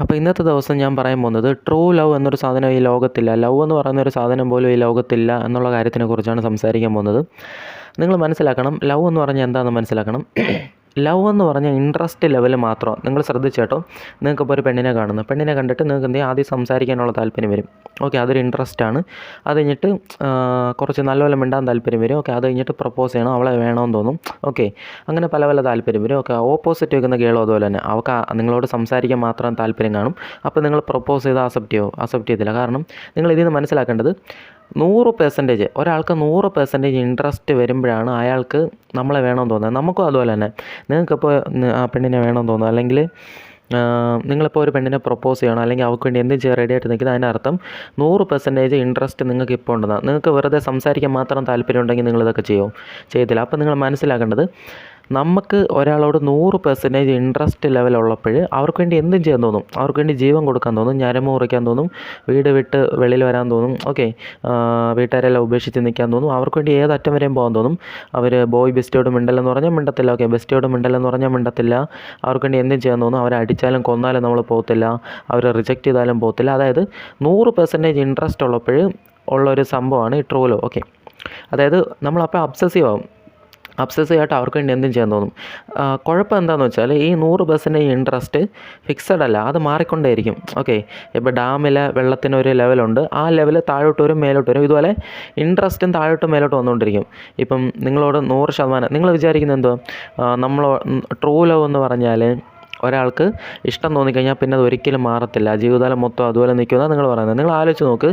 അപ്പോൾ ഇന്നത്തെ ദിവസം ഞാൻ പറയാൻ പോകുന്നത് ട്രൂ ലവ് എന്നൊരു സാധനം ഈ ലോകത്തില്ല. ലവ് എന്ന് പറയുന്ന ഒരു സാധനം പോലും ഈ ലോകത്തില്ല എന്നുള്ള കാര്യത്തിനെക്കുറിച്ചാണ് സംസാരിക്കാൻ പോകുന്നത്. നിങ്ങൾ മനസ്സിലാക്കണം, ലവ് എന്ന് പറഞ്ഞാൽ എന്താണെന്ന് മനസ്സിലാക്കണം. ലവ് എന്ന് പറഞ്ഞാൽ ഇൻട്രസ്റ്റ് ലെവൽ മാത്രം. നിങ്ങൾ ശ്രദ്ധിച്ചേട്ടോ, നിങ്ങൾക്കിപ്പോൾ ഒരു പെണ്ണിനെ കാണുന്നു, പെണ്ണിനെ കണ്ടിട്ട് നിങ്ങൾക്ക് എന്തെങ്കിലും ആദ്യം സംസാരിക്കാനുള്ള താല്പര്യം വരും. ഓക്കെ, അതൊരു ഇൻട്രസ്റ്റാണ്. അത് കഴിഞ്ഞിട്ട് കുറച്ച് നല്ലപോലെ മിണ്ടാൻ താല്പര്യം വരും. ഓക്കെ, അത് കഴിഞ്ഞിട്ട് പ്രപ്പോസ് ചെയ്യണം, അവളെ വേണമെന്ന് തോന്നും. ഓക്കെ, അങ്ങനെ പല പല താല്പര്യം വരും. ഓക്കെ, ഓപ്പോസിറ്റ് വയ്ക്കുന്ന ഗേളും അതുപോലെ തന്നെ, അവൾക്ക് നിങ്ങളോട് സംസാരിക്കാൻ മാത്രം താല്പര്യം കാണും. അപ്പോൾ നിങ്ങൾ പ്രപ്പോസ് ചെയ്ത് അക്സെപ്റ്റ് ചെയ്തില്ല. കാരണം നിങ്ങൾ ഇതിൽ നിന്ന് മനസ്സിലാക്കേണ്ടത്, 100% ഒരാൾക്ക് 100% ഇൻട്രസ്റ്റ് വരുമ്പോഴാണ് അയാൾക്ക് നമ്മളെ വേണമെന്ന് തോന്നുന്നത്. നമുക്കും അതുപോലെ തന്നെ. നിങ്ങൾക്കിപ്പോൾ ആ പെണ്ണിനെ വേണമെന്ന് തോന്നുന്നു, അല്ലെങ്കിൽ നിങ്ങളിപ്പോൾ ഒരു പെണ്ണിനെ പ്രപ്പോസ് ചെയ്യണം, അല്ലെങ്കിൽ അവൾക്ക് വേണ്ടി എന്തും ചെയ്യാൻ റെഡി ആയിട്ട് നിൽക്കുന്നത്, അതിനർത്ഥം 100% ഇൻട്രസ്റ്റ് നിങ്ങൾക്ക് ഇപ്പോൾ ഉണ്ടെന്നാണ്. നിങ്ങൾക്ക് വെറുതെ സംസാരിക്കാൻ മാത്രം താല്പര്യം ഉണ്ടെങ്കിൽ നിങ്ങളിതൊക്കെ ചെയ്യത്തില്ല. അപ്പോൾ നിങ്ങൾ മനസ്സിലാക്കേണ്ടത്, നമുക്ക് ഒരാളോട് 100% ഇൻട്രസ്റ്റ് ലെവലുള്ളപ്പോൾ അവർക്ക് വേണ്ടി എന്തും ചെയ്യാൻ തോന്നും. അവർക്ക് വേണ്ടി ജീവൻ കൊടുക്കാൻ തോന്നും, ഞരമ്പ് മുറിക്കാൻ തോന്നും, വീട് വിട്ട് വെളിയിൽ വരാൻ തോന്നും. ഓക്കെ, വീട്ടുകാരെല്ലാം ഉപേക്ഷിച്ച് നിൽക്കാൻ തോന്നും. അവർക്ക് വേണ്ടി ഏതറ്റം വരെയും പോകാൻ തോന്നും. അവർ ബോയ് ബെസ്റ്റിയോട് മിണ്ടല്ലെന്ന് പറഞ്ഞാൽ മിണ്ടത്തില്ല. ഓക്കെ, ബെസ്റ്റിയോട് മിണ്ടല്ലെന്ന് പറഞ്ഞാൽ മിണ്ടത്തില്ല. അവർക്ക് വേണ്ടി എന്തും ചെയ്യാൻ തോന്നും. അവരെ അടിച്ചാലും കൊന്നാലും നമ്മൾ പോകത്തില്ല, അവരെ റിജക്റ്റ് ചെയ്താലും പോകത്തില്ല. അതായത് 100% ഇൻട്രസ്റ്റ് ഉള്ളപ്പോൾ ഉള്ളൊരു സംഭവമാണ് ഈ ട്രൂ ലവ്. ഓക്കെ, അതായത് നമ്മളപ്പോൾ അബ്സസീവ് ആയിട്ട് അവർക്ക് വേണ്ടി എന്തും ചെയ്യാൻ തോന്നും. കുഴപ്പം എന്താണെന്ന് വെച്ചാൽ, ഈ 100% ഇൻട്രസ്റ്റ് ഫിക്സഡ് അല്ല, അത് മാറിക്കൊണ്ടേയിരിക്കും. ഓക്കെ, ഇപ്പോൾ ഡാമിലെ വെള്ളത്തിനൊരു ലെവലുണ്ട്, ആ ലെവൽ താഴോട്ട് വരും മേലോട്ട് വരും. ഇതുപോലെ ഇൻട്രസ്റ്റും താഴോട്ട് മേലോട്ട് വന്നുകൊണ്ടിരിക്കും. ഇപ്പം നിങ്ങളോട് 100% നിങ്ങൾ വിചാരിക്കുന്നത് എന്തോ, നമ്മൾ ട്രൂ ലവ് എന്ന് പറഞ്ഞാൽ ഒരാൾക്ക് ഇഷ്ടം തോന്നിക്കഴിഞ്ഞാൽ പിന്നെ അത് ഒരിക്കലും മാറത്തില്ല, ജീവിതകാലം മൊത്തം അതുപോലെ നിൽക്കുമെന്നാണ് നിങ്ങൾ പറയുന്നത്. നിങ്ങൾ ആലോചിച്ച് നോക്ക്,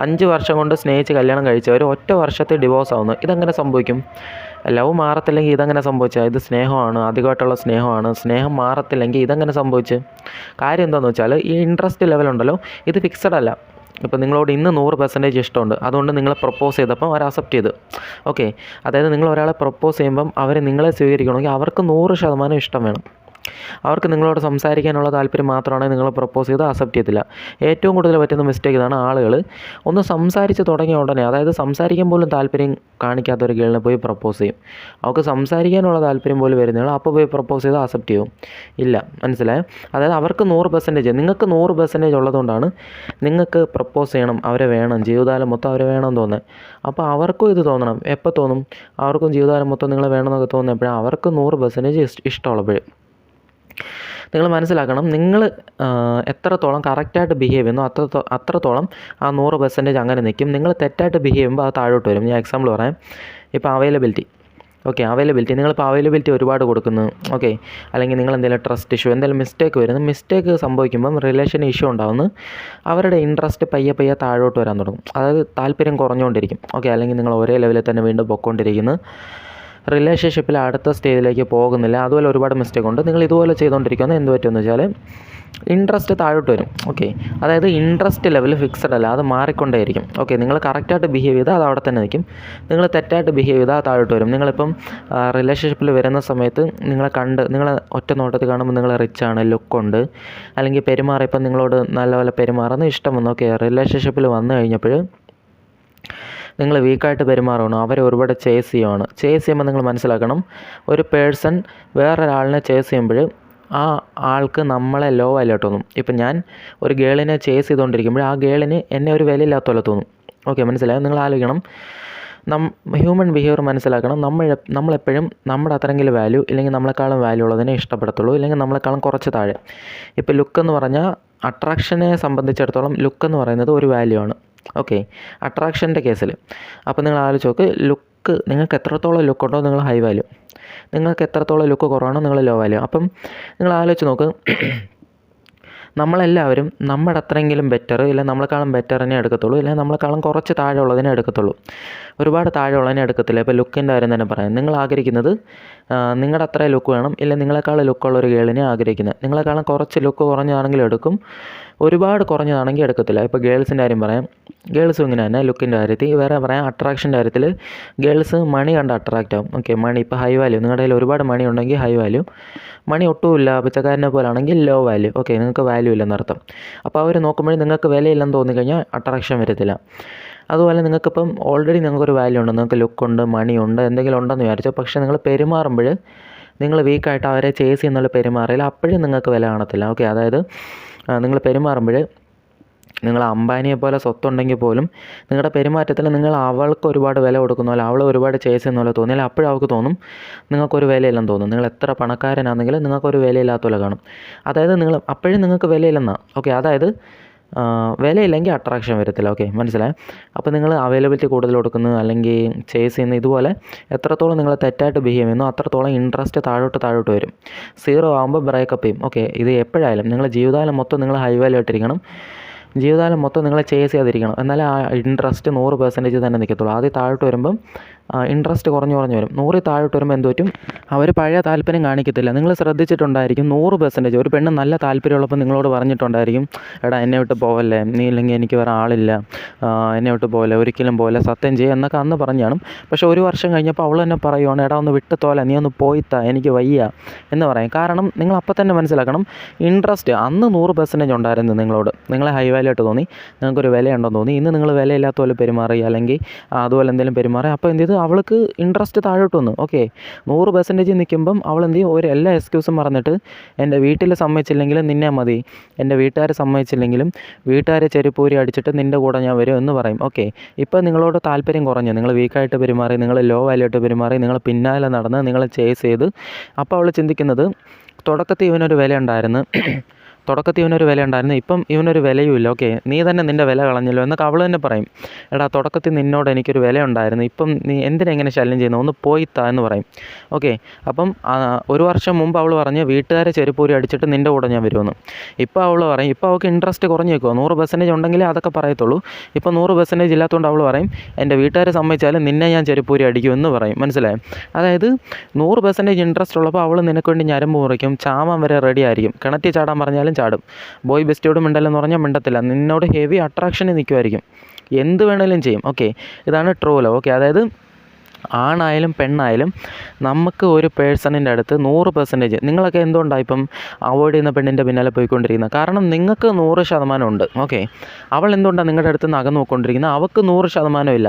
5 വർഷം കൊണ്ട് സ്നേഹിച്ച് കല്യാണം കഴിച്ചവർ ഒറ്റ വർഷത്തെ ഡിവോഴ്സ് ആവുന്നു. ഇതെങ്ങനെ സംഭവിക്കും? ലവ് മാറത്തില്ലെങ്കിൽ ഇതെങ്ങനെ സംഭവിച്ചാൽ? ഇത് സ്നേഹമാണ്, അധികമായിട്ടുള്ള സ്നേഹമാണ്. സ്നേഹം മാറത്തില്ലെങ്കിൽ ഇതെങ്ങനെ സംഭവിച്ച്? കാര്യം എന്താണെന്ന് വെച്ചാൽ, ഈ ഇൻട്രസ്റ്റ് ലെവലുണ്ടല്ലോ, ഇത് ഫിക്സഡ് അല്ല. ഇപ്പോൾ നിങ്ങളോട് ഇന്ന് 100% ഇഷ്ടമുണ്ട്, അതുകൊണ്ട് നിങ്ങൾ പ്രപ്പോസ് ചെയ്തപ്പം അവർ അക്സെപ്റ്റ് ചെയ്ത്. ഓക്കെ, അതായത് നിങ്ങൾ ഒരാളെ പ്രപ്പോസ് ചെയ്യുമ്പം അവർ നിങ്ങളെ സ്വീകരിക്കണമെങ്കിൽ അവർക്ക് 100% ഇഷ്ടം വേണം. അവർക്ക് നിങ്ങളോട് സംസാരിക്കാനുള്ള താല്പര്യം മാത്രമാണെങ്കിൽ നിങ്ങൾ പ്രപ്പോസ് ചെയ്ത് അക്സെപ്റ്റ് ചെയ്തില്ല. ഏറ്റവും കൂടുതൽ പറ്റുന്ന മിസ്റ്റേക്ക് ഇതാണ്. ആളുകൾ ഒന്ന് സംസാരിച്ച് തുടങ്ങിയ ഉടനെ, അതായത് സംസാരിക്കാൻ പോലും താല്പര്യം കാണിക്കാത്ത ഒരു ഗേളിനെ പോയി പ്രപ്പോസ് ചെയ്യും. അവർക്ക് സംസാരിക്കാനുള്ള താല്പര്യം പോലും വരുന്നതാണ്, അപ്പോൾ പോയി പ്രപ്പോസ് ചെയ്ത് അക്സെപ്റ്റ് ചെയ്യും. ഇല്ല, മനസ്സിലായോ? അതായത് അവർക്ക് 100%, നിങ്ങൾക്ക് 100% ഉള്ളതുകൊണ്ടാണ് നിങ്ങൾക്ക് പ്രപ്പോസ് ചെയ്യണം, അവരെ വേണം, ജീവിതകാലം മൊത്തം അവരെ വേണമെന്ന് തോന്നുന്നത്. അപ്പോൾ അവർക്കും ഇത് തോന്നണം. എപ്പോൾ തോന്നും? അവർക്കും ജീവിതകാലം മൊത്തം നിങ്ങളെ വേണമെന്നൊക്കെ തോന്നുന്നപ്പോഴാണ് അവർക്ക് 100% ഇഷ്ടമുള്ളപ്പോൾ. നിങ്ങൾ മനസ്സിലാക്കണം, നിങ്ങൾ എത്രത്തോളം കറക്റ്റായിട്ട് ബിഹേവ് ചെയ്യുന്നു അത്രത്തോളം ആ 100% അങ്ങനെ നിൽക്കും. നിങ്ങൾ തെറ്റായിട്ട് ബിഹേവ് ചെയ്യുമ്പോൾ അത് താഴോട്ട് വരും. ഞാൻ എക്സാമ്പിൾ പറയാം. ഇപ്പോൾ അവൈലബിലിറ്റി. ഓക്കെ, നിങ്ങളിപ്പോൾ അവൈലബിലിറ്റി ഒരുപാട് കൊടുക്കുന്നു. ഓക്കെ, അല്ലെങ്കിൽ നിങ്ങൾ എന്തെങ്കിലും ട്രസ്റ്റ് ഇഷ്യൂ, എന്തെങ്കിലും മിസ്റ്റേക്ക് സംഭവിക്കുമ്പം റിലേഷൻ ഇഷ്യൂ ഉണ്ടാകുന്നു. അവരുടെ ഇൻട്രസ്റ്റ് പയ്യെ താഴോട്ട് വരാൻ തുടങ്ങും. അതായത് താല്പര്യം കുറഞ്ഞുകൊണ്ടിരിക്കും. ഓക്കെ, അല്ലെങ്കിൽ നിങ്ങൾ ഒരേ ലെവലിൽ തന്നെ വീണ്ടും പൊയ്ക്കൊണ്ടിരിക്കുന്നു, റിലേഷൻഷിപ്പിൽ അടുത്ത സ്റ്റേജിലേക്ക് പോകുന്നില്ല. അതുപോലെ ഒരുപാട് മിസ്റ്റേക്ക് ഉണ്ട്. നിങ്ങൾ ഇതുപോലെ ചെയ്തുകൊണ്ടിരിക്കുന്നത് എന്ത് പറ്റുമെന്ന് വെച്ചാൽ, ഇൻട്രസ്റ്റ് താഴോട്ട് വരും. ഓക്കെ, അതായത് ഇൻട്രസ്റ്റ് ലെവൽ ഫിക്സഡ് അല്ല, അത് മാറിക്കൊണ്ടേയിരിക്കും. ഓക്കെ, നിങ്ങൾ കറക്റ്റായിട്ട് ബിഹേവ് ചെയ്താൽ അത് അവിടെ തന്നെ നിൽക്കും. നിങ്ങൾ തെറ്റായിട്ട് ബിഹേവ് ചെയ്താൽ താഴോട്ട് വരും. നിങ്ങളിപ്പം റിലേഷൻഷിപ്പിൽ വരുന്ന സമയത്ത് നിങ്ങളെ ഒറ്റ നോട്ടത്തിൽ കാണുമ്പോൾ നിങ്ങൾ റിച്ചാണ്, ലുക്കുണ്ട്, അല്ലെങ്കിൽ പെരുമാറിയപ്പം നിങ്ങളോട് നല്ലപോലെ പെരുമാറുന്ന ഇഷ്ടം വന്നു. ഓക്കെ, റിലേഷൻഷിപ്പിൽ വന്നു കഴിഞ്ഞപ്പോൾ നിങ്ങൾ വീക്കായിട്ട് പെരുമാറണം, അവരെ ഒരുപാട് ചേസ് ചെയ്യുമ്പോൾ നിങ്ങൾ മനസ്സിലാക്കണം, ഒരു പേഴ്സൺ വേറൊരാളിനെ ചേസ് ചെയ്യുമ്പോൾ ആ ആൾക്ക് നമ്മളെ ലോ ആയിട്ട് തോന്നും. ഇപ്പം ഞാൻ ഒരു ഗേളിനെ ചേസ് ചെയ്തുകൊണ്ടിരിക്കുമ്പോൾ ആ ഗേളിന് എന്നെ ഒരു വിലയില്ലാത്ത പോലെ തോന്നും. ഓക്കെ, മനസ്സിലായോ? നിങ്ങൾ ആലോചിക്കണം, ഹ്യൂമൻ ബിഹേവിയർ മനസ്സിലാക്കണം. നമ്മളെപ്പോഴും നമ്മുടെ അത്രയെങ്കിലും വാല്യൂ, ഇല്ലെങ്കിൽ നമ്മളെക്കാളും വാല്യൂ ഉള്ളതിനെ ഇഷ്ടപ്പെടത്തുള്ളൂ, ഇല്ലെങ്കിൽ നമ്മളെക്കാളും കുറച്ച് താഴെ. ഇപ്പോൾ ലുക്കെന്ന് പറഞ്ഞാൽ, അട്രാക്ഷനെ സംബന്ധിച്ചിടത്തോളം ലുക്കെന്ന് പറയുന്നത് ഒരു വാല്യൂ ആണ്. ഓക്കെ, അട്രാക്ഷൻ്റെ കേസിൽ. അപ്പോൾ നിങ്ങൾ ആലോചിച്ച് നോക്ക്, നിങ്ങൾക്ക് എത്രത്തോളം ലുക്കുണ്ടോ നിങ്ങൾ ഹൈ വാല്യൂ, നിങ്ങൾക്ക് എത്രത്തോളം ലുക്ക് കുറവാണോ നിങ്ങൾ ലോ വാല്യൂ. അപ്പം നിങ്ങൾ ആലോചിച്ച് നോക്ക്, നമ്മളെല്ലാവരും നമ്മുടെ അത്രയെങ്കിലും ബെറ്റർ, ഇല്ലെങ്കിൽ നമ്മളെക്കാളും ബെറ്ററിനെ എടുക്കത്തുള്ളൂ, ഇല്ലെങ്കിൽ നമ്മളെക്കാളും കുറച്ച് താഴെ ഉള്ളതിനെ എടുക്കത്തുള്ളൂ, ഒരുപാട് താഴെ ഉള്ളതിനെ എടുക്കത്തില്ല. ഇപ്പോൾ ലുക്കിൻ്റെ കാര്യം തന്നെ പറയാം. നിങ്ങൾ ആഗ്രഹിക്കുന്നത് നിങ്ങളുടെ അത്ര ലുക്ക് വേണം, ഇല്ല നിങ്ങളെക്കാൾ ലുക്കുള്ള ഒരു ഗേളിനെ ആഗ്രഹിക്കുന്നത്. നിങ്ങളെക്കാളും കുറച്ച് ലുക്ക് കുറഞ്ഞതാണെങ്കിൽ എടുക്കും, ഒരുപാട് കുറഞ്ഞതാണെങ്കിൽ എടുക്കത്തില്ല. ഇപ്പോൾ ഗേൾസിൻ്റെ കാര്യം പറയാം. ഗേൾസും ഇങ്ങനെ തന്നെ ലുക്കിൻ്റെ കാര്യത്തിൽ. വേറെ പറയാം, അട്രാക്ഷൻ്റെ കാര്യത്തിൽ ഗേൾസ് മണി കണ്ട് അട്രാക്റ്റ് ആവും. ഓക്കെ, മണി ഇപ്പോൾ ഹൈ വാല്യൂ, നിങ്ങളുടെ കയ്യിൽ ഒരുപാട് മണി ഉണ്ടെങ്കിൽ ഹൈ വാല്യൂ, മണി ഒട്ടുമില്ല പിച്ചക്കാരനെ പോലാണെങ്കിൽ ലോ വാല്യൂ. ഓക്കെ, നിങ്ങൾക്ക് വാല്യൂ ഇല്ലെന്നർത്ഥം. അപ്പോൾ അവർ നോക്കുമ്പോഴേ നിങ്ങൾക്ക് വിലയില്ലെന്ന് തോന്നിക്കഴിഞ്ഞാൽ അട്രാക്ഷൻ വരത്തില്ല. അതുപോലെ നിങ്ങൾക്കിപ്പം ഓൾറെഡി നിങ്ങൾക്കൊരു വാല്യൂ ഉണ്ട്, നിങ്ങൾക്ക് ലുക്കുണ്ട്, മണിയുണ്ട്, എന്തെങ്കിലും ഉണ്ടെന്ന് വിചാരിച്ചോ, പക്ഷേ നിങ്ങൾ പെരുമാറുമ്പോൾ നിങ്ങൾ വീക്കായിട്ട് അവരെ ചേസ് ചെയ്യുന്നുള്ള പെരുമാറിയാൽ അപ്പോഴും നിങ്ങൾക്ക് വില കാണത്തില്ല. ഓക്കെ, അതായത് നിങ്ങൾ പെരുമാറുമ്പോൾ നിങ്ങൾ അംബാനിയെ പോലെ സ്വത്തുണ്ടെങ്കിൽ പോലും നിങ്ങളുടെ പെരുമാറ്റത്തിൽ നിങ്ങൾ അവൾക്ക് ഒരുപാട് വില കൊടുക്കുന്ന പോലെ, അവൾ ഒരുപാട് ചേസ് ചെയ്യുന്ന പോലെ തോന്നിയാൽ അപ്പോഴും അവൾക്ക് തോന്നും നിങ്ങൾക്കൊരു വിലയില്ലെന്ന് തോന്നും. നിങ്ങൾ എത്ര പണക്കാരനാണെങ്കിലും നിങ്ങൾക്കൊരു വിലയില്ലാത്ത പോലെ കാണും. അതായത് നിങ്ങൾ അപ്പോഴും നിങ്ങൾക്ക് വിലയില്ലെന്നാണ്. ഓക്കെ, അതായത് വിലയില്ലെങ്കിൽ അട്രാക്ഷൻ വരത്തില്ല. ഓക്കെ, മനസ്സിലായി? അപ്പോൾ നിങ്ങൾ അവൈലബിലിറ്റി കൂടുതൽ കൊടുക്കുന്നു അല്ലെങ്കിൽ ചേസ് ചെയ്യുന്നു, ഇതുപോലെ എത്രത്തോളം നിങ്ങൾ തെറ്റായിട്ട് ബിഹേവ് ചെയ്യുന്നു അത്രത്തോളം ഇൻട്രസ്റ്റ് താഴോട്ട് വരും. 0 ആകുമ്പോൾ ബ്രേക്കപ്പ് ചെയ്യും. ഓക്കെ, ഇത് എപ്പോഴായാലും നിങ്ങളുടെ ജീവിതകാലം മൊത്തം നിങ്ങൾ ഹൈ വാല്യൂ ആയിട്ടിരിക്കണം. ജീവിതകാലം മൊത്തം നിങ്ങൾ ചേസ് ചെയ്യാതിരിക്കണം. എന്നാലേ ആ ഇൻട്രസ്റ്റ് 100% തന്നെ നിൽക്കത്തുള്ളൂ. ആദ്യം താഴോട്ട് വരുമ്പം ഇൻട്രസ്റ്റ് കുറഞ്ഞു വരും. 100 താഴോട്ട് വരുമ്പോൾ എന്ത് പറ്റും? അവർ പഴയ താല്പര്യം കാണിക്കത്തില്ല. നിങ്ങൾ ശ്രദ്ധിച്ചിട്ടുണ്ടായിരിക്കും 100% ഒരു പെണ്ണ് നല്ല താല്പര്യമുള്ളപ്പോൾ നിങ്ങളോട് പറഞ്ഞിട്ടുണ്ടായിരിക്കും, എടാ എന്നെ വിട്ട് പോവല്ലേ, നീ ഇല്ലെങ്കിൽ എനിക്ക് വേറെ ആളില്ല, എന്നെ വിട്ട് പോകല്ലേ, ഒരിക്കലും പോകല്ലേ, സത്യം ചെയ്യുക എന്നൊക്കെ അന്ന് പറഞ്ഞാണ്. പക്ഷേ 1 വർഷം കഴിഞ്ഞപ്പോൾ അവൾ തന്നെ പറയുവാണ്, എടാ ഒന്ന് വിട്ട് തോല, നീ ഒന്ന് പോയിത്താ, എനിക്ക് വയ്യ എന്ന് പറയും. കാരണം നിങ്ങൾ അപ്പം തന്നെ മനസ്സിലാക്കണം, ഇൻട്രസ്റ്റ് അന്ന് 100% ഉണ്ടായിരുന്നു നിങ്ങളോട്. നിങ്ങളെ ഹൈ വാല്യൂ ആയിട്ട് തോന്നി, നിങ്ങൾക്കൊരു വിലയുണ്ടെന്ന് തോന്നി. ഇന്ന് നിങ്ങൾ വിലയില്ലാത്ത പോലെ പെരുമാറി അല്ലെങ്കിൽ അതുപോലെ എന്തെങ്കിലും പെരുമാറി, അപ്പോൾ എന്ത് ചെയ്തു? അവൾക്ക് ഇൻട്രസ്റ്റ് താഴോട്ട് വന്നു. ഓക്കെ, 100% നിൽക്കുമ്പം അവൾ എന്ത് ചെയ്യും? എല്ലാ എക്സ്ക്യൂസും പറഞ്ഞിട്ട്, എൻ്റെ വീട്ടിൽ സമ്മതിച്ചില്ലെങ്കിലും നിന്നെ മതി, എൻ്റെ വീട്ടുകാർ സമ്മതിച്ചില്ലെങ്കിലും വീട്ടുകാരെ ചെരുപ്പൂരി അടിച്ചിട്ട് നിൻ്റെ കൂടെ ഞാൻ വരും എന്ന് പറയും. ഓക്കെ, ഇപ്പോൾ നിങ്ങളോട് താല്പര്യം കുറഞ്ഞു, നിങ്ങൾ വീക്കായിട്ട് പെരുമാറി, നിങ്ങൾ ലോ വാല്യൂ ആയിട്ട് പെരുമാറി, നിങ്ങൾ പിന്നാലെ നടന്ന് നിങ്ങൾ ചേസ് ചെയ്ത്. അപ്പോൾ അവൾ ചിന്തിക്കുന്നത്, തുടക്കത്തിൽ ഇവനൊരു വിലയുണ്ടായിരുന്നു, ഇപ്പം ഇവനൊരു വിലയുമില്ല. ഓക്കെ, നീ തന്നെ നിൻ്റെ വില കളഞ്ഞല്ലോ എന്നൊക്കെ അവൾ തന്നെ പറയും. എടാ, തുടക്കത്തിൽ നിന്നോട് എനിക്കൊരു വിലയുണ്ടായിരുന്നു, ഇപ്പം നീ എന്തിനാ ഇങ്ങനെ ശല്യം ചെയ്യുന്നു, ഒന്ന് പോയിത്താ എന്ന് പറയും. ഓക്കെ, അപ്പം 1 വർഷം മുമ്പ് അവൾ പറഞ്ഞ് വീട്ടുകാരെ ചെരുപ്പൂരി അടിച്ചിട്ട് നിൻ്റെ കൂടെ ഞാൻ വരുമെന്ന്. ഇപ്പോൾ അവൾ പറയും, ഇപ്പോൾ അവൾക്ക് ഇൻട്രസ്റ്റ് കുറഞ്ഞ് നിൽക്കുമോ? 100% ഉണ്ടെങ്കിലേ അതൊക്കെ പറയത്തുള്ളൂ. ഇപ്പോൾ 100% ഇല്ലാത്തതുകൊണ്ട് അവൾ പറയും, എൻ്റെ വീട്ടുകാരെ സമ്മതിച്ചാലും നിന്നെ ഞാൻ ചെരുപ്പൂരി അടിക്കും എന്ന് പറയും. മനസ്സിലായി? അതായത് 100% ഇൻട്രസ്റ്റ് ഉള്ളപ്പോൾ അവൾ നിനക്ക് വേണ്ടി ഞരമ്പ് മുറിക്കും, ചാവാൻ വരെ റെഡി ആയിരിക്കും. കിണറ്റിൽ ചാടാൻ പറഞ്ഞാലും ചാടും. ബോയ് ബെസ്റ്റിയോട് മിണ്ടല്ലെന്ന് പറഞ്ഞാൽ മിണ്ടത്തില്ല. നിന്നോട് ഹെവി അട്രാക്ഷനിൽ നിൽക്കുമായിരിക്കും. എന്ത് വേണേലും ചെയ്യും. ഓക്കെ, ഇതാണ് ട്രൂ ലവ്. ഓക്കെ, അതായത് ആണായാലും പെണ്ണായാലും നമുക്ക് ഒരു പേഴ്സണിൻ്റെ അടുത്ത് 100% നിങ്ങളൊക്കെ എന്തുകൊണ്ടാണ് ഇപ്പം അവോയ്ഡ് ചെയ്യുന്ന പെണ്ണിൻ്റെ പിന്നാലെ പോയിക്കൊണ്ടിരിക്കുന്നത്? കാരണം നിങ്ങൾക്ക് 100% ഉണ്ട്. ഓക്കെ, അവൾ എന്തുകൊണ്ടാണ് നിങ്ങളുടെ അടുത്ത് നിന്ന് അകന്നു പോയിക്കൊണ്ടിരിക്കുന്നത്? അവൾക്ക് 100% ഇല്ല.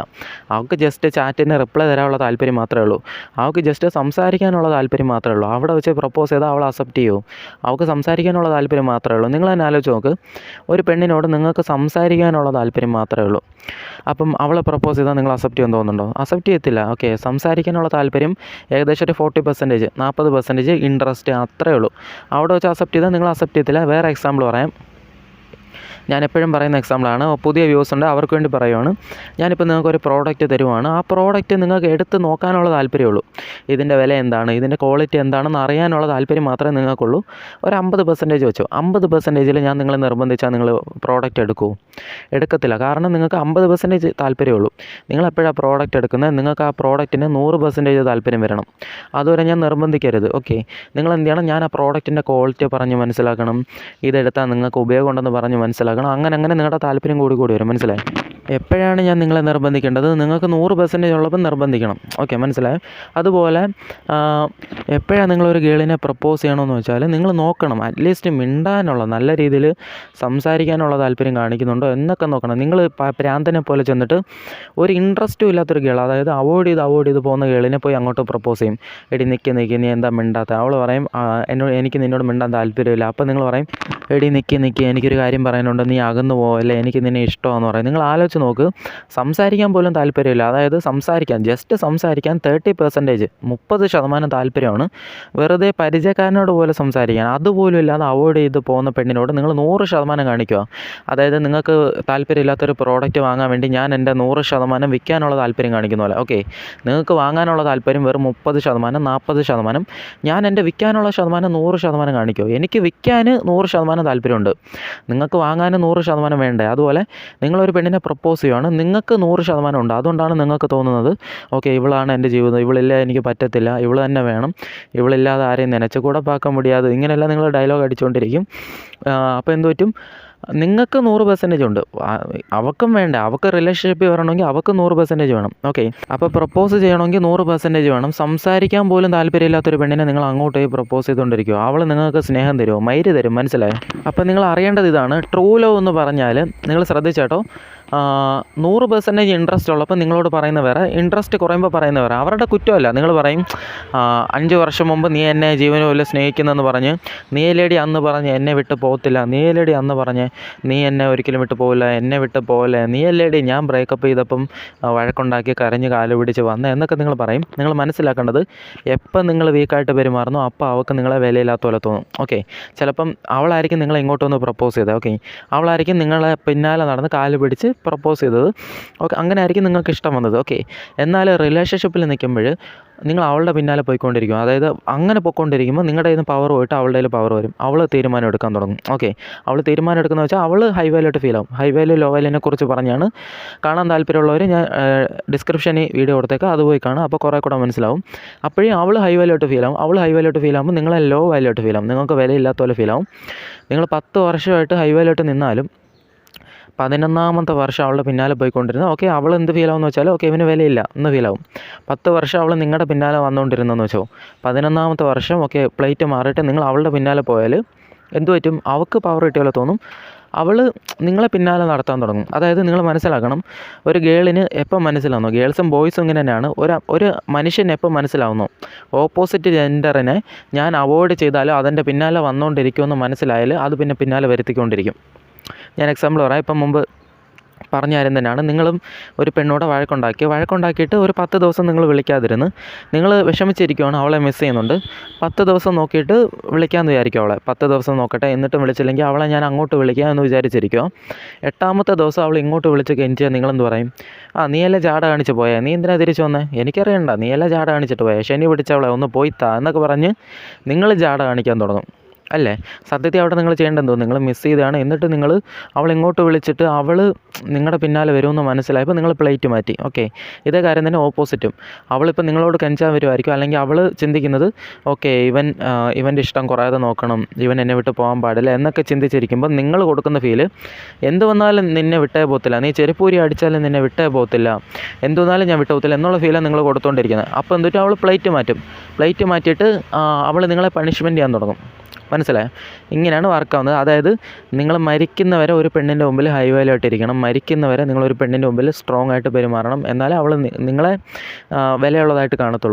അവൾക്ക് ജസ്റ്റ് ചാറ്റിന് റിപ്ലൈ തരാനുള്ള താല്പര്യം മാത്രമേ ഉള്ളൂ. അവൾക്ക് ജസ്റ്റ് സംസാരിക്കാനുള്ള താല്പര്യം മാത്രമേ ഉള്ളൂ. അവിടെ വെച്ച് പ്രപ്പോസ് ചെയ്താൽ അവൾ അക്സെപ്റ്റ് ചെയ്യുമോ? അവൾക്ക് സംസാരിക്കാനുള്ള താല്പര്യം മാത്രമേ ഉള്ളൂ. നിങ്ങൾ തന്നെ ആലോചിച്ച് നോക്ക്, ഒരു പെണ്ണിനോട് നിങ്ങൾക്ക് സംസാരിക്കാനുള്ള താല്പര്യം മാത്രമേ ഉള്ളൂ. അപ്പം അവൾ പ്രപ്പോസ് ചെയ്താൽ നിങ്ങൾ അക്സെപ്റ്റ് ചെയ്യാൻ തോന്നുന്നുണ്ടോ? അക്സെപ്റ്റ് ചെയ്യത്തില്ല. ഓക്കെ, സംസാരിക്കാനുള്ള താല്പര്യം ഏകദേശം ഒരു 40%, 40% ഇൻട്രസ്റ്റ് അത്രയേ ഉള്ളൂ. അവിടെ വെച്ച് അക്സെപ്റ്റ് ചെയ്താൽ നിങ്ങൾ അക്സെപ്റ്റ് ചെയ്യത്തില്ല. വേറെ എക്സാമ്പിൾ പറയാം. ഞാൻ എപ്പോഴും പറയുന്ന എക്സാമ്പിളാണ്, പുതിയ വ്യൂസ് ഉണ്ട് അവർക്ക് വേണ്ടി പറയുവാണ്. ഞാനിപ്പോൾ നിങ്ങൾക്കൊരു പ്രോഡക്റ്റ് തരുവാണ്. ആ പ്രോഡക്റ്റ് നിങ്ങൾക്ക് എടുത്ത് നോക്കാനുള്ള താല്പര്യമുള്ളൂ. ഇതിൻ്റെ വില എന്താണ്, ഇതിൻ്റെ ക്വാളിറ്റി എന്താണെന്ന് അറിയാനുള്ള താല്പര്യം മാത്രമേ നിങ്ങൾക്കുള്ളൂ. ഒരു 50% വെച്ചോ. 50%ൽ ഞാൻ നിങ്ങളെ നിർബന്ധിച്ചാൽ നിങ്ങൾ പ്രോഡക്റ്റ് എടുക്കത്തില്ല. കാരണം നിങ്ങൾക്ക് 50% താല്പര്യമുള്ളൂ. നിങ്ങളെപ്പോഴാണ് പ്രോഡക്റ്റ് എടുക്കുന്നത്, നിങ്ങൾക്ക് ആ പ്രോഡക്റ്റിന് 100% താല്പര്യം വരണം. അതുവരെ ഞാൻ നിർബന്ധിക്കരുത്. ഓക്കെ, നിങ്ങൾ എന്ത് ചെയ്യണം? ഞാൻ ആ പ്രോഡക്റ്റിൻ്റെ ക്വാളിറ്റി പറഞ്ഞ് മനസ്സിലാക്കണം, ഇതെടുത്താൽ നിങ്ങൾക്ക് ഉപയോഗം ഉണ്ടെന്ന് പറഞ്ഞ് മനസ്സിലാക്കണം. അങ്ങനെ നിങ്ങളുടെ താല്പര്യം കൂടി വരും. മനസ്സിലായി? എപ്പോഴാണ് ഞാൻ നിങ്ങളെ നിർബന്ധിക്കേണ്ടത്? നിങ്ങൾക്ക് 100% ഉള്ളപ്പോൾ നിർബന്ധിക്കണം. ഓക്കെ, മനസ്സിലായോ? അതുപോലെ എപ്പോഴാണ് നിങ്ങളൊരു ഗേളിനെ പ്രപ്പോസ് ചെയ്യണമെന്ന് വെച്ചാൽ നിങ്ങൾ നോക്കണം, അറ്റ്ലീസ്റ്റ് മിണ്ടാനുള്ള, നല്ല രീതിയിൽ സംസാരിക്കാനുള്ള താല്പര്യം കാണിക്കുന്നുണ്ടോ എന്നൊക്കെ നോക്കണം. നിങ്ങൾ പ്രാന്തനെ പോലെ ചെന്നിട്ട് ഒരു ഇൻട്രസ്റ്റും ഇല്ലാത്തൊരു ഗേൾ, അതായത് അവോയ്ഡ് ചെയ്ത് പോകുന്ന ഗേളിനെ പോയി അങ്ങോട്ട് പ്രപ്പോസ് ചെയ്യും. എടി നിൽക്കി നീ എന്താ മിണ്ടാത്ത? അവൾ പറയും, എനിക്ക് നിന്നോട് മിണ്ടാൻ താല്പര്യമില്ല. അപ്പോൾ നിങ്ങൾ പറയും, എടി നിൽക്കി എനിക്കൊരു കാര്യം പറയാനുണ്ട്, നീ അകന്നു പോവല്ലേ, എനിക്ക് നിന്നെ ഇഷ്ടമാണെന്ന് പറയും. നിങ്ങൾ ആലോചിച്ച് നോക്ക്, സംസാരിക്കാൻ പോലും താല്പര്യമില്ല. അതായത് ജസ്റ്റ് സംസാരിക്കാൻ 30%, 30% താല്പര്യമാണ്. വെറുതെ പരിചയക്കാരനോട് പോലെ സംസാരിക്കാൻ അതുപോലും ഇല്ലാതെ അവോയ്ഡ് ചെയ്ത് പോകുന്ന പെണ്ണിനോട് നിങ്ങൾ 100% കാണിക്കുക. അതായത് നിങ്ങൾക്ക് താല്പര്യമില്ലാത്തൊരു പ്രോഡക്റ്റ് വാങ്ങാൻ വേണ്ടി ഞാൻ എൻ്റെ 100% വിൽക്കാനുള്ള താല്പര്യം കാണിക്കുന്ന പോലെ. ഓക്കെ, നിങ്ങൾക്ക് വാങ്ങാനുള്ള താല്പര്യം വെറും 30%, 40%. ഞാൻ എൻ്റെ വിൽക്കാനുള്ള ശതമാനം 100% കാണിക്കുമോ? എനിക്ക് വിൽക്കാൻ 100% താല്പര്യമുണ്ട്, നിങ്ങൾക്ക് വാങ്ങാൻ 100% വേണ്ടേ? അതുപോലെ നിങ്ങളൊരു പെണ്ണിനെ പ്രപ്പോസ് ചെയ്യുകയാണ്, നിങ്ങൾക്ക് 100% ഉണ്ട്. അതുകൊണ്ടാണ് നിങ്ങൾക്ക് തോന്നുന്നത്, ഓക്കെ ഇവളാണ് എൻ്റെ ജീവിതം, ഇവളില്ല എനിക്ക് പറ്റത്തില്ല, ഇവൾ തന്നെ വേണം, ഇവളില്ലാതെ ആരെയും നനച്ച് കൂടെ പാക്കാൻ മുടിയാതെ, ഇങ്ങനെയെല്ലാം നിങ്ങൾ ഡയലോഗ് അടിച്ചുകൊണ്ടിരിക്കും. അപ്പോൾ എന്ത് പറ്റും? നിങ്ങൾക്ക് 100% ഉണ്ട്, അവൾക്കും വേണ്ട. അവൾക്ക് റിലേഷൻഷിപ്പിൽ വരണമെങ്കിൽ അവൾക്ക് 100% വേണം. ഓക്കെ, അപ്പോൾ പ്രപ്പോസ് ചെയ്യണമെങ്കിൽ 100% വേണം. സംസാരിക്കാൻ പോലും താല്പര്യമില്ലാത്തൊരു പെണ്ണിനെ നിങ്ങൾ അങ്ങോട്ട് പോയി പ്രപ്പോസ് ചെയ്തുകൊണ്ടിരിക്കുക, അവൾ നിങ്ങൾക്ക് സ്നേഹം തരുമോ? മൈര് തരും. മനസ്സിലായോ? അപ്പോൾ നിങ്ങൾ അറിയേണ്ടത് ഇതാണ്, ട്രൂ ലവ് എന്ന് പറഞ്ഞാൽ നിങ്ങൾ ശ്രദ്ധിച്ചേട്ടോ, 100% ഇൻട്രസ്റ്റ് ഉള്ളപ്പോൾ നിങ്ങളോട് പറയുന്ന വേറെ, ഇൻട്രസ്റ്റ് കുറയുമ്പോൾ പറയുന്ന വേറെ. അവരുടെ കുറ്റമല്ല. നിങ്ങൾ പറയും 5 വർഷം മുമ്പ് നീ എന്നെ ജീവന് പോലെ സ്നേഹിക്കുന്നെന്ന് പറഞ്ഞ്, നീയല്ലേടി അന്ന് പറഞ്ഞ് എന്നെ വിട്ട് പോകത്തില്ല, നീയല്ലേടി അന്ന് പറഞ്ഞ് നീ എന്നെ ഒരിക്കലും വിട്ട് പോകില്ല, എന്നെ വിട്ട് പോകല്ലേ, നീയല്ലേടി ഞാൻ ബ്രേക്കപ്പ് ചെയ്തപ്പം വഴക്കുണ്ടാക്കി കരഞ്ഞ് കാല് പിടിച്ച് വന്ന് എന്നൊക്കെ നിങ്ങൾ പറയും. നിങ്ങൾ മനസ്സിലാക്കേണ്ടത്, എപ്പം നിങ്ങൾ വീക്കായിട്ട് പെരുമാറുന്നു അപ്പോൾ അവൾക്ക് നിങ്ങളെ വിലയില്ലാത്ത പോലെ തോന്നും. ഓക്കെ, ചിലപ്പം അവളായിരിക്കും നിങ്ങളെ ഇങ്ങോട്ടൊന്ന് പ്രപ്പോസ് ചെയ്തത്. ഓക്കെ, അവളായിരിക്കും നിങ്ങളെ പിന്നാലെ നടന്ന് കാല് പിടിച്ച് പ്രപ്പോസ് ചെയ്തത്. ഓക്കെ, അങ്ങനെ ആയിരിക്കും നിങ്ങൾക്ക് ഇഷ്ടം വന്നത്. ഓക്കെ, എന്നാൽ റിലേഷൻഷിപ്പിൽ നിൽക്കുമ്പോൾ നിങ്ങൾ അവളുടെ പിന്നാലെ പോയിക്കൊണ്ടിരിക്കും. അതായത് അങ്ങനെ പോയിക്കൊണ്ടിരിക്കുമ്പോൾ നിങ്ങളുടെ കയ്യിൽ നിന്ന് പവർ പോയിട്ട് അവളുടെ കയ്യിൽ പവർ വരും. അവൾ തീരുമാനം എടുക്കാൻ തുടങ്ങും. ഓക്കെ, അവൾ തീരുമാനം എടുക്കുന്നത് വെച്ചാൽ അവൾ ഹൈ വാല്യൂട്ട് ഫീൽ ആവും. ഹൈ വാല്യൂ ലോ വാല്യൂനെ കുറിച്ച് പറഞ്ഞാണ്. കാണാൻ താല്പര്യമുള്ളവർ ഞാൻ ഡിസ്ക്രിപ്ഷനിൽ വീഡിയോ കൊടുത്തേക്കാം, അത് പോയി കാണാം. അപ്പോൾ കുറേ കൂടെ മനസ്സിലാവും. അപ്പോഴേ അവൾ ഹൈ വാല്യൂട്ട് ഫീൽ ആവും. അവൾ ഹൈ വാല്യൂട്ട് ഫീൽ ആകുമ്പോൾ നിങ്ങളെ ലോ വാല്യൂട്ട് ഫീൽ ആവും. നിങ്ങൾക്ക് വിലയില്ലാത്ത പോലെ ഫീൽ ആവും. നിങ്ങൾ 10 വർഷമായിട്ട് ഹൈ വാല്യൂട്ട് നിന്നാലും 11ാമത്തെ വർഷം അവളുടെ പിന്നാലെ പോയിക്കൊണ്ടിരുന്നത്. ഓക്കെ, അവൾ എന്ത് ഫീൽ ആവുമെന്ന് വെച്ചാൽ ഓക്കെ ഇവന് വിലയില്ല എന്ന് ഫീൽ ആവും. 10 വർഷം അവൾ നിങ്ങളുടെ പിന്നാലെ വന്നുകൊണ്ടിരുന്നെന്ന് വെച്ചോ, 11ാമത്തെ വർഷം ഓക്കെ പ്ലേറ്റ് മാറിയിട്ട് നിങ്ങൾ അവളുടെ പിന്നാലെ പോയാൽ എന്ത് പറ്റും? അവൾക്ക് പവർ കിട്ടിയ പോലെ തോന്നും. അവൾ നിങ്ങളെ പിന്നാലെ നടത്താൻ തുടങ്ങും. അതായത് നിങ്ങൾ മനസ്സിലാക്കണം, ഒരു ഗേളിന് എപ്പം മനസ്സിലാവുന്നു, ഗേൾസും ബോയ്സും ഇങ്ങനെ തന്നെയാണ്. ഒരു മനുഷ്യന് എപ്പം മനസ്സിലാവുന്നു, ഓപ്പോസിറ്റ് ജെൻഡറിനെ ഞാൻ അവോയ്ഡ് ചെയ്താലും അതിൻ്റെ പിന്നാലെ വന്നുകൊണ്ടിരിക്കുമെന്ന് മനസ്സിലായാൽ അത് പിന്നെ പിന്നാലെ വരുത്തിക്കൊണ്ടിരിക്കും. ഞാൻ എക്സാമ്പിൾ പറയാം. ഇപ്പം മുമ്പ് പറഞ്ഞ കാര്യം തന്നെയാണ്. നിങ്ങളും ഒരു പെണ്ണോടെ വഴക്കുണ്ടാക്കിയിട്ട് ഒരു 10 ദിവസം നിങ്ങൾ വിളിക്കാതിരുന്ന് നിങ്ങൾ വിഷമിച്ചിരിക്കുകയാണ്, അവളെ മിസ് ചെയ്യുന്നുണ്ട്. 10 ദിവസം നോക്കിയിട്ട് വിളിക്കാമെന്ന് വിചാരിക്കും അവളെ. 10 ദിവസം നോക്കട്ടെ, എന്നിട്ടും വിളിച്ചില്ലെങ്കിൽ അവളെ ഞാൻ അങ്ങോട്ട് വിളിക്കാം എന്ന് വിചാരിച്ചിരിക്കുക. 8ാമത്തെ ദിവസം അവൾ ഇങ്ങോട്ട് വിളിച്ച് കെഞ്ചിയാൽ നിങ്ങളെന്ത് പറയും? നീയല്ലേ ജാട കാണിച്ച് പോയേ, നീ എന്തിനാ തിരിച്ചു വന്നേ, എനിക്കറിയണ്ട, നീയല്ലേ ജാട കാണിച്ചിട്ട് പോയേ, ശനി പിടിച്ചവളെ ഒന്ന് പോയിത്താ എന്നൊക്കെ പറഞ്ഞ് നിങ്ങൾ ജാട കാണിക്കാൻ തുടങ്ങും. അല്ലേ? സത്യത്തിൽ അവിടെ നിങ്ങൾ ചെയ്യേണ്ടതെന്തോ, നിങ്ങൾ മിസ് ചെയ്തതാണ്. എന്നിട്ട് നിങ്ങൾ അവൾ ഇങ്ങോട്ട് വിളിച്ചിട്ട് അവൾ നിങ്ങളുടെ പിന്നാലെ വരുമെന്ന് മനസ്സിലായപ്പോൾ നിങ്ങൾ പ്ലേറ്റ് മാറ്റി. ഓക്കെ, ഇതേ കാര്യം തന്നെ ഓപ്പോസിറ്റും. അവളിപ്പോൾ നിങ്ങളോട് കെഞ്ചാൻ വരുമായിരിക്കും. അല്ലെങ്കിൽ അവൾ ചിന്തിക്കുന്നത് ഓക്കെ ഇവൻ്റെ ഇഷ്ടം കുറയാതെ നോക്കണം, ഇവൻ എന്നെ വിട്ട് പോകാൻ പാടില്ല എന്നൊക്കെ ചിന്തിച്ചിരിക്കുമ്പോൾ നിങ്ങൾ കൊടുക്കുന്ന ഫീല് എന്ത് വന്നാലും നിന്നെ വിട്ടേ പോകത്തില്ല, നീ ചെരുപ്പൂരി അടിച്ചാലും നിന്നെ വിട്ടേ പോകത്തില്ല, എന്ത് വന്നാലും ഞാൻ വിട്ടു പോകത്തില്ല എന്നുള്ള ഫീലാണ് നിങ്ങൾ കൊടുത്തുകൊണ്ടിരിക്കുന്നത്. അപ്പോൾ എന്നിട്ട് അവൾ പ്ലേറ്റ് മാറ്റിയിട്ട് അവൾ നിങ്ങളെ പണിഷ്മെൻറ്റ് ചെയ്യാൻ തുടങ്ങും. മനസ്സിലായോ? ഇങ്ങനെയാണ് വർക്കാവുന്നത്. അതായത് നിങ്ങൾ മരിക്കുന്നവരെ ഒരു പെണ്ണിൻ്റെ മുമ്പിൽ ഹൈ വാല്യൂ ആയിട്ടിരിക്കണം. മരിക്കുന്നവരെ നിങ്ങളൊരു പെണ്ണിൻ്റെ മുമ്പിൽ സ്ട്രോങ് ആയിട്ട് പെരുമാറണം. എന്നാലേ അവൾ നിങ്ങളെ വിലയുള്ളതായിട്ട് കാണത്തുള്ളൂ.